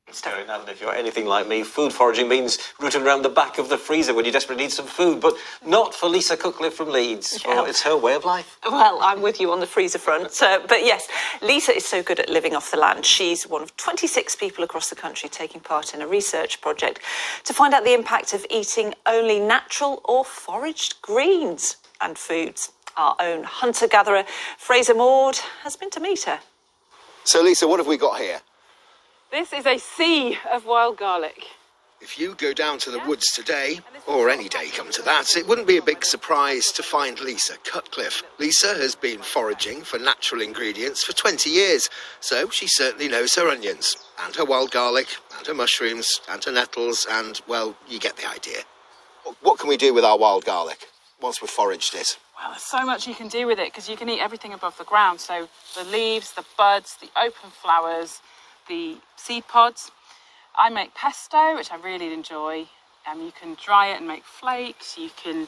It's going on. If you're anything like me, food foraging means rooting around the back of the freezer when you desperately need some food, but not for Lisa Cutcliffe from Leeds. Yeah. Well, it's her way of life. Well, I'm with you on the freezer front. But yes, Lisa is so good at living off the land. She's one of 26 people across the country taking part in a research project to find out the impact of eating only natural or foraged greens and foods. Our own hunter-gatherer, Frazer Maude, has been to meet her. So, Lisa, what have we got here? This is a sea of wild garlic. If you go down to the woods today, or any day come to that, it wouldn't be a big surprise to find Lisa Cutcliffe. Lisa has been foraging for natural ingredients for 20 years, so she certainly knows her onions, and her wild garlic, and her mushrooms, and her nettles, and, well, you get the idea. What can we do with our wild garlic once we've foraged it? Well, there's so much you can do with it because you can eat everything above the ground. So the leaves, the buds, the open flowers, the seed pods. I make pesto, which I really enjoy. You can dry it and make flakes. You can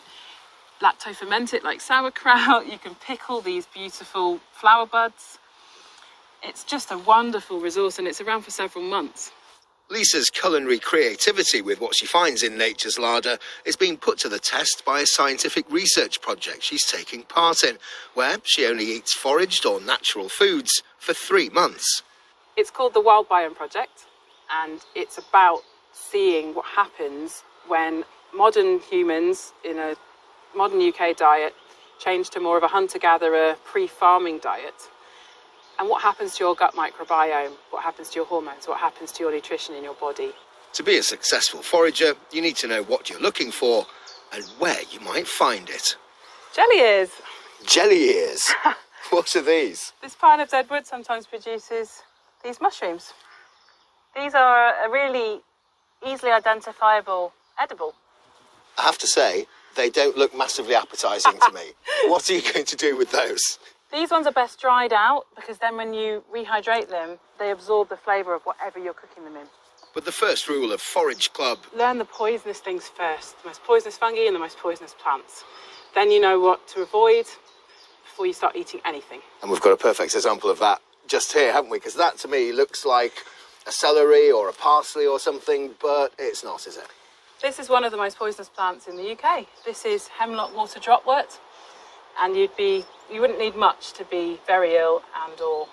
lacto ferment it like sauerkraut. You can pickle these beautiful flower buds. It's just a wonderful resource and it's around for several months. Lisa's culinary creativity with what she finds in nature's larder is being put to the test by a scientific research project she's taking part in, where she only eats foraged or natural foods for 3 months. It's called the Wildbiome Project, and it's about seeing what happens when modern humans in a modern UK diet change to more of a hunter-gatherer, pre-farming diet. And what happens to your gut microbiome, what happens to your hormones, what happens to your nutrition in your body. To be a successful forager, you need to know what you're looking for and where you might find it. Jelly ears. Jelly ears? What are these? This pile of dead wood sometimes produces these mushrooms. These are a really easily identifiable edible. I have to say, they don't look massively appetising to me. What are you going to do with those? These ones are best dried out because then when you rehydrate them, they absorb the flavour of whatever you're cooking them in. But the first rule of Forage Club... Learn the poisonous things first, the most poisonous fungi and the most poisonous plants. Then you know what to avoid before you start eating anything. And we've got a perfect example of that just here, haven't we? Because that, to me, looks like a celery or a parsley or something, but it's not, is it? This is one of the most poisonous plants in the UK. This is hemlock water dropwort, and you wouldn't need much to be very ill and or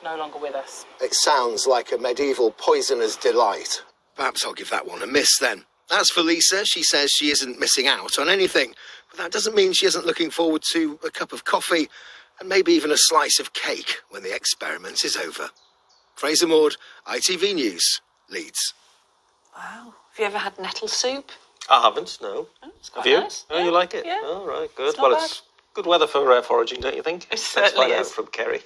no longer with us. It sounds like a medieval poisoner's delight. Perhaps I'll give that one a miss then. As for Lisa, she says she isn't missing out on anything, but that doesn't mean she isn't looking forward to a cup of coffee and maybe even a slice of cake when the experiment is over. Frazer Maude, ITV News, Leeds. Wow. Have you ever had nettle soup? I haven't, no. Oh, it's quite Have you? nice. Oh, Yeah. you like it? Yeah. Oh, right, good. It's not It's good weather for foraging, don't you think? It Let's certainly find out is. from Kerry.